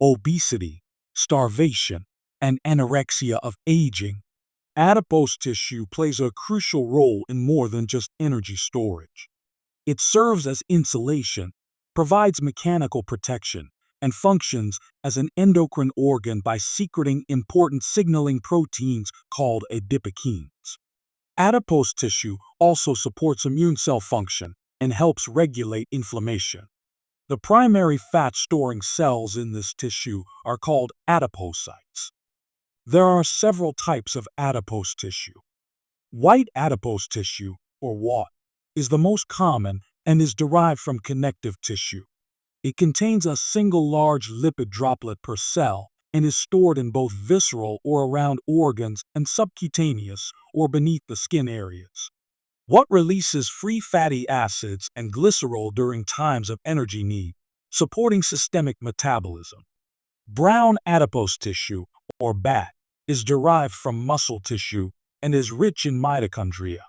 obesity, starvation, and anorexia of aging. Adipose tissue plays a crucial role in more than just energy storage. It serves as insulation, provides mechanical protection, and functions as an endocrine organ by secreting important signaling proteins called adipokines. Adipose tissue also supports immune cell function and helps regulate inflammation. The primary fat-storing cells in this tissue are called adipocytes. There are several types of adipose tissue. White adipose tissue, or WAT, is the most common and is derived from connective tissue. It contains a single large lipid droplet per cell and is stored in both visceral or around organs and subcutaneous or beneath the skin areas. WAT releases free fatty acids and glycerol during times of energy need, supporting systemic metabolism. Brown adipose tissue, or BAT, is derived from muscle tissue and is rich in mitochondria.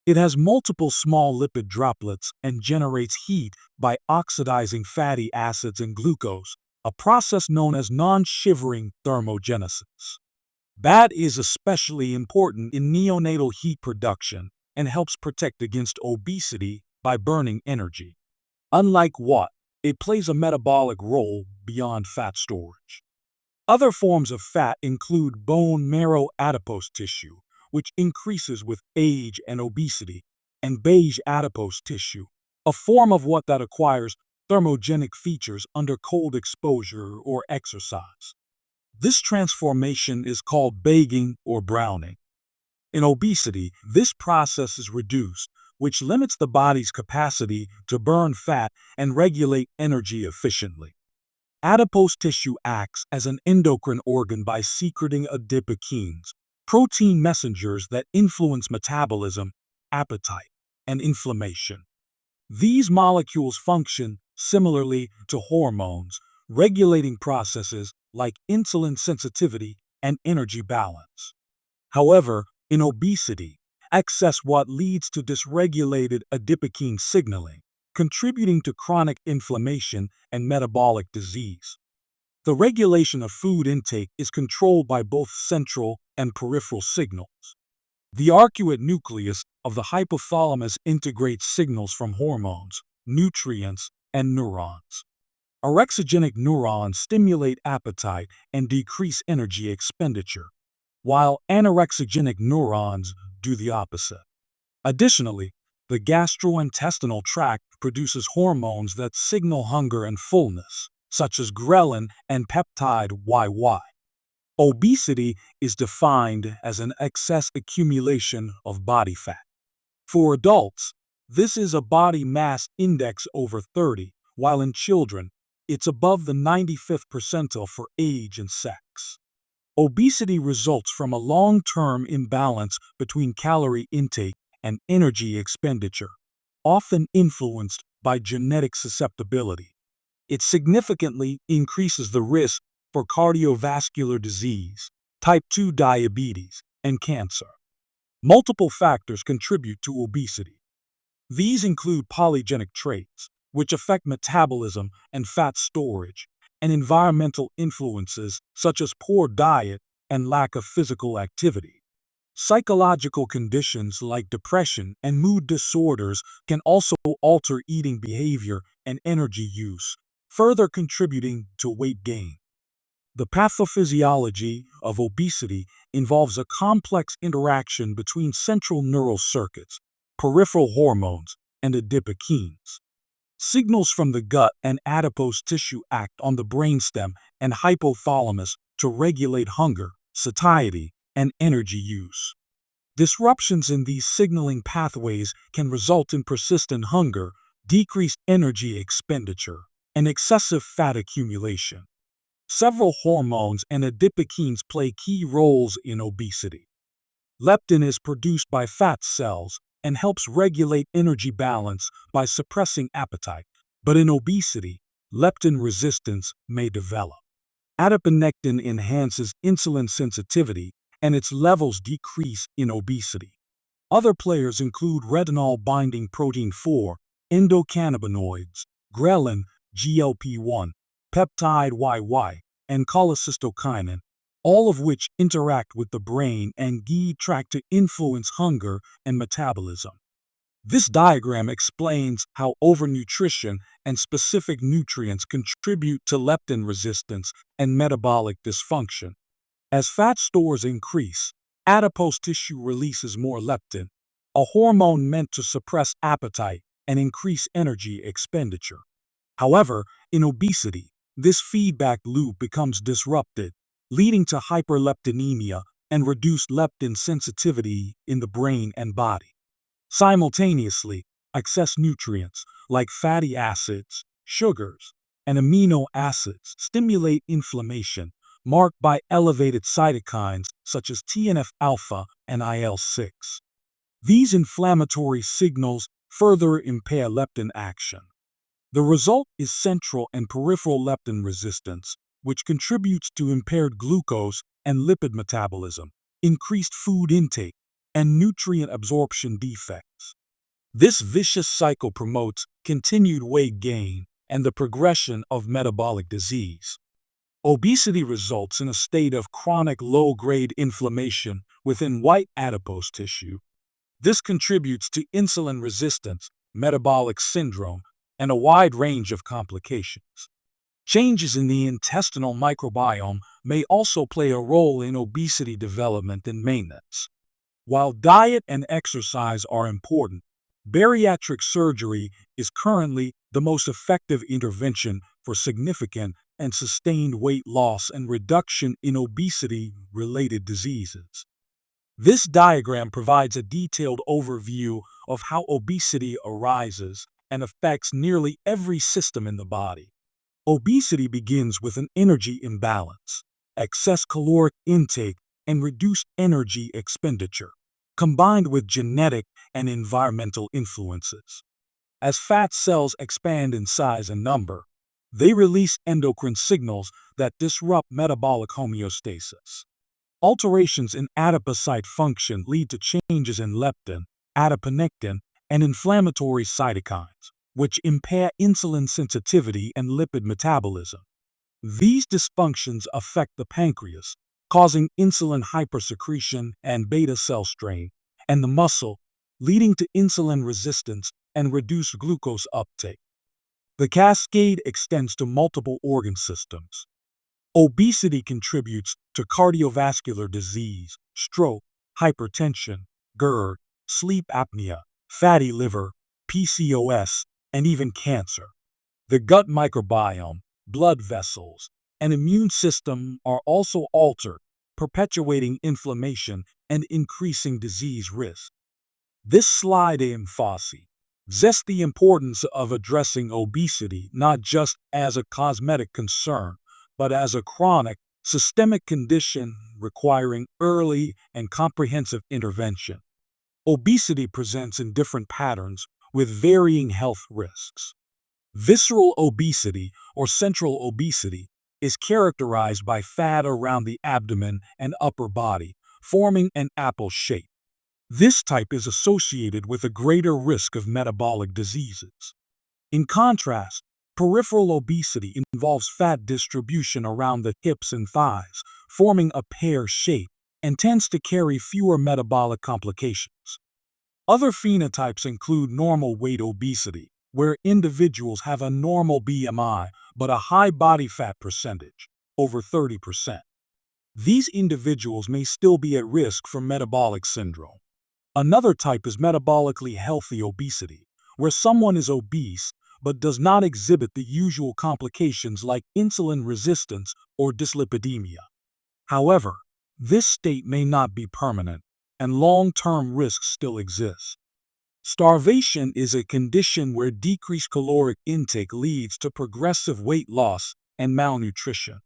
It has multiple small lipid droplets and generates heat by oxidizing fatty acids and glucose, a process known as non-shivering thermogenesis. BAT is especially important in neonatal heat production and helps protect against obesity by burning energy. Unlike WAT, it plays a metabolic role beyond fat storage. Other forms of fat include bone marrow adipose tissue, which increases with age and obesity, and beige adipose tissue, a form of WAT that acquires thermogenic features under cold exposure or exercise. This transformation is called beiging or browning. In obesity, this process is reduced, which limits the body's capacity to burn fat and regulate energy efficiently. Adipose tissue acts as an endocrine organ by secreting adipokines, protein messengers that influence metabolism, appetite, and inflammation. These molecules function similarly to hormones, regulating processes like insulin sensitivity and energy balance. However, in obesity, excess WAT leads to dysregulated adipokine signaling, contributing to chronic inflammation and metabolic disease. The regulation of food intake is controlled by both central and peripheral signals. The arcuate nucleus of the hypothalamus integrates signals from hormones, nutrients, and neurons. Orexigenic neurons stimulate appetite and decrease energy expenditure, while anorexigenic neurons do the opposite. Additionally, the gastrointestinal tract produces hormones that signal hunger and fullness, such as ghrelin and peptide YY. Obesity is defined as an excess accumulation of body fat. For adults, this is a body mass index over 30, while in children, it's above the 95th percentile for age and sex. Obesity results from a long-term imbalance between calorie intake and energy expenditure, often influenced by genetic susceptibility. It significantly increases the risk for cardiovascular disease, type 2 diabetes, and cancer. Multiple factors contribute to obesity. These include polygenic traits, which affect metabolism and fat storage, and environmental influences such as poor diet and lack of physical activity. Psychological conditions like depression and mood disorders can also alter eating behavior and energy use, further contributing to weight gain. The pathophysiology of obesity involves a complex interaction between central neural circuits, peripheral hormones, and adipokines. Signals from the gut and adipose tissue act on the brainstem and hypothalamus to regulate hunger, satiety, and energy use. Disruptions in these signaling pathways can result in persistent hunger, decreased energy expenditure, and excessive fat accumulation. Several hormones and adipokines play key roles in obesity. Leptin is produced by fat cells and helps regulate energy balance by suppressing appetite, but in obesity, leptin resistance may develop. Adiponectin enhances insulin sensitivity and its levels decrease in obesity. Other players include retinol-binding protein 4, endocannabinoids, ghrelin, GLP-1, peptide YY, and cholecystokinin, all of which interact with the brain and GI tract to influence hunger and metabolism. This diagram explains how overnutrition and specific nutrients contribute to leptin resistance and metabolic dysfunction. As fat stores increase, adipose tissue releases more leptin, a hormone meant to suppress appetite and increase energy expenditure. However, in obesity, this feedback loop becomes disrupted, leading to hyperleptinemia and reduced leptin sensitivity in the brain and body. Simultaneously, excess nutrients like fatty acids, sugars, and amino acids stimulate inflammation, marked by elevated cytokines such as TNF-alpha and IL-6. These inflammatory signals further impair leptin action. The result is central and peripheral leptin resistance, which contributes to impaired glucose and lipid metabolism, increased food intake, and nutrient absorption defects. This vicious cycle promotes continued weight gain and the progression of metabolic disease. Obesity results in a state of chronic low-grade inflammation within white adipose tissue. This contributes to insulin resistance, metabolic syndrome, and a wide range of complications. Changes in the intestinal microbiome may also play a role in obesity development and maintenance. While diet and exercise are important, bariatric surgery is currently the most effective intervention for significant and sustained weight loss and reduction in obesity-related diseases. This diagram provides a detailed overview of how obesity arises and affects nearly every system in the body. Obesity begins with an energy imbalance, excess caloric intake, and reduced energy expenditure, combined with genetic and environmental influences. As fat cells expand in size and number, they release endocrine signals that disrupt metabolic homeostasis. Alterations in adipocyte function lead to changes in leptin, adiponectin, and inflammatory cytokines, which impair insulin sensitivity and lipid metabolism. These dysfunctions affect the pancreas, causing insulin hypersecretion and beta cell strain, and the muscle, leading to insulin resistance and reduced glucose uptake. The cascade extends to multiple organ systems. Obesity contributes to cardiovascular disease, stroke, hypertension, GERD, sleep apnea, fatty liver, PCOS, and even cancer. The gut microbiome, blood vessels, and immune system are also altered, perpetuating inflammation and increasing disease risk. This slide emphasizes the importance of addressing obesity not just as a cosmetic concern, but as a chronic, systemic condition requiring early and comprehensive intervention. Obesity presents in different patterns with varying health risks. Visceral obesity, or central obesity, is characterized by fat around the abdomen and upper body, forming an apple shape. This type is associated with a greater risk of metabolic diseases. In contrast, peripheral obesity involves fat distribution around the hips and thighs, forming a pear shape, and tends to carry fewer metabolic complications. Other phenotypes include normal weight obesity, where individuals have a normal BMI but a high body fat percentage, over 30%. These individuals may still be at risk for metabolic syndrome. Another type is metabolically healthy obesity, where someone is obese but does not exhibit the usual complications like insulin resistance or dyslipidemia. However, this state may not be permanent, and long-term risks still exist. Starvation is a condition where decreased caloric intake leads to progressive weight loss and malnutrition.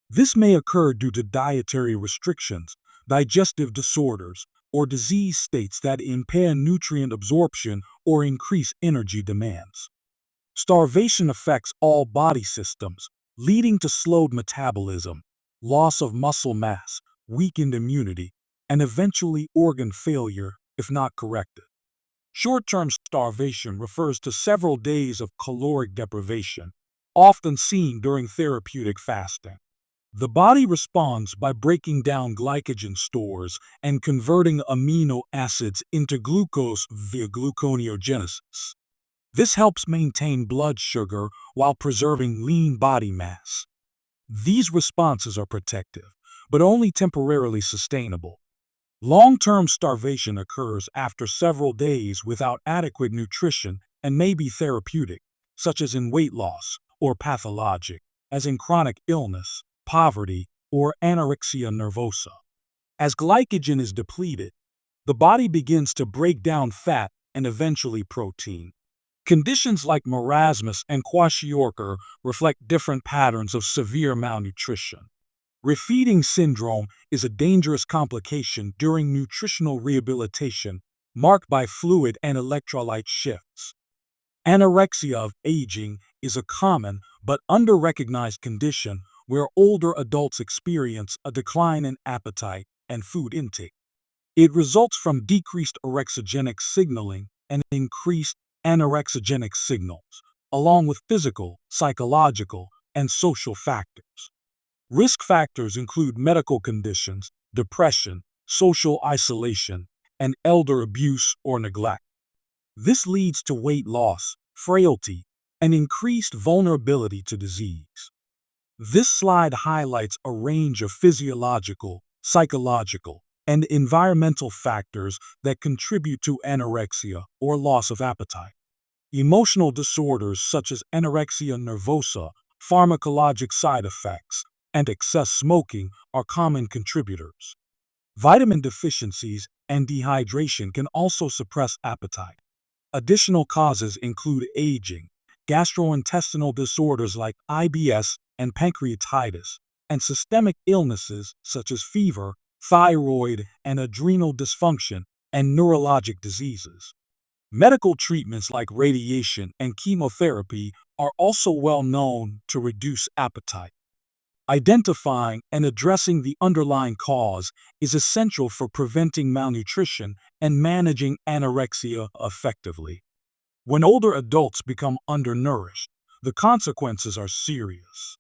This may occur due to dietary restrictions, digestive disorders, or disease states that impair nutrient absorption or increase energy demands. Starvation affects all body systems, leading to slowed metabolism, loss of muscle mass, weakened immunity, and eventually organ failure if not corrected. Short-term starvation refers to several days of caloric deprivation, often seen during therapeutic fasting. The body responds by breaking down glycogen stores and converting amino acids into glucose via gluconeogenesis. This helps maintain blood sugar while preserving lean body mass. These responses are protective, but only temporarily sustainable. Long-term starvation occurs after several days without adequate nutrition and may be therapeutic, such as in weight loss, or pathologic, as in chronic illness, poverty, or anorexia nervosa. As glycogen is depleted, the body begins to break down fat and eventually protein. Conditions like marasmus and kwashiorkor reflect different patterns of severe malnutrition. Refeeding syndrome is a dangerous complication during nutritional rehabilitation marked by fluid and electrolyte shifts. Anorexia of aging is a common but under-recognized condition where older adults experience a decline in appetite and food intake. It results from decreased orexigenic signaling and increased anorexigenic signals, along with physical, psychological, and social factors. Risk factors include medical conditions, depression, social isolation, and elder abuse or neglect. This leads to weight loss, frailty, and increased vulnerability to disease. This slide highlights a range of physiological, psychological, and environmental factors that contribute to anorexia or loss of appetite. Emotional disorders such as anorexia nervosa, pharmacologic side effects, and excess smoking are common contributors. Vitamin deficiencies and dehydration can also suppress appetite. Additional causes include aging, gastrointestinal disorders like IBS and pancreatitis, and systemic illnesses such as fever, thyroid and adrenal dysfunction, and neurologic diseases. Medical treatments like radiation and chemotherapy are also well known to reduce appetite. Identifying and addressing the underlying cause is essential for preventing malnutrition and managing anorexia effectively. When older adults become undernourished, the consequences are serious.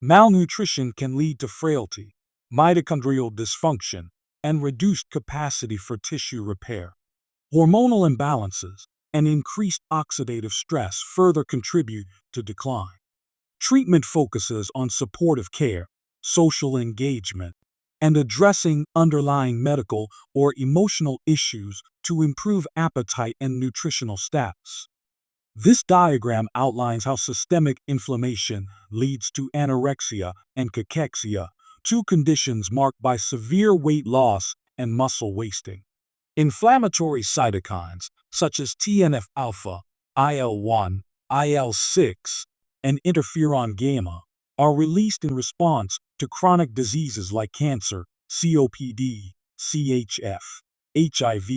Malnutrition can lead to frailty, mitochondrial dysfunction, and reduced capacity for tissue repair. Hormonal imbalances and increased oxidative stress further contribute to decline. Treatment focuses on supportive care, social engagement, and addressing underlying medical or emotional issues to improve appetite and nutritional status. This diagram outlines how systemic inflammation leads to anorexia and cachexia, two conditions marked by severe weight loss and muscle wasting. Inflammatory cytokines, such as TNF-alpha, IL-1, IL-6, and interferon gamma, are released in response to chronic diseases like cancer, COPD, CHF, HIV,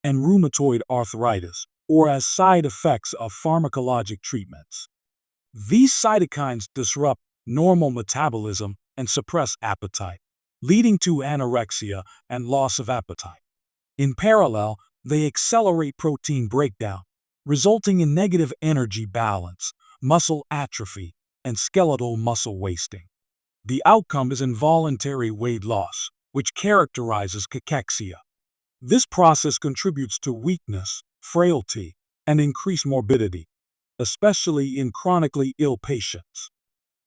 and rheumatoid arthritis, or as side effects of pharmacologic treatments. These cytokines disrupt normal metabolism and suppress appetite, leading to anorexia and loss of appetite. In parallel, they accelerate protein breakdown, resulting in negative energy balance, muscle atrophy, and skeletal muscle wasting. The outcome is involuntary weight loss, which characterizes cachexia. This process contributes to weakness, frailty, and increased morbidity, especially in chronically ill patients.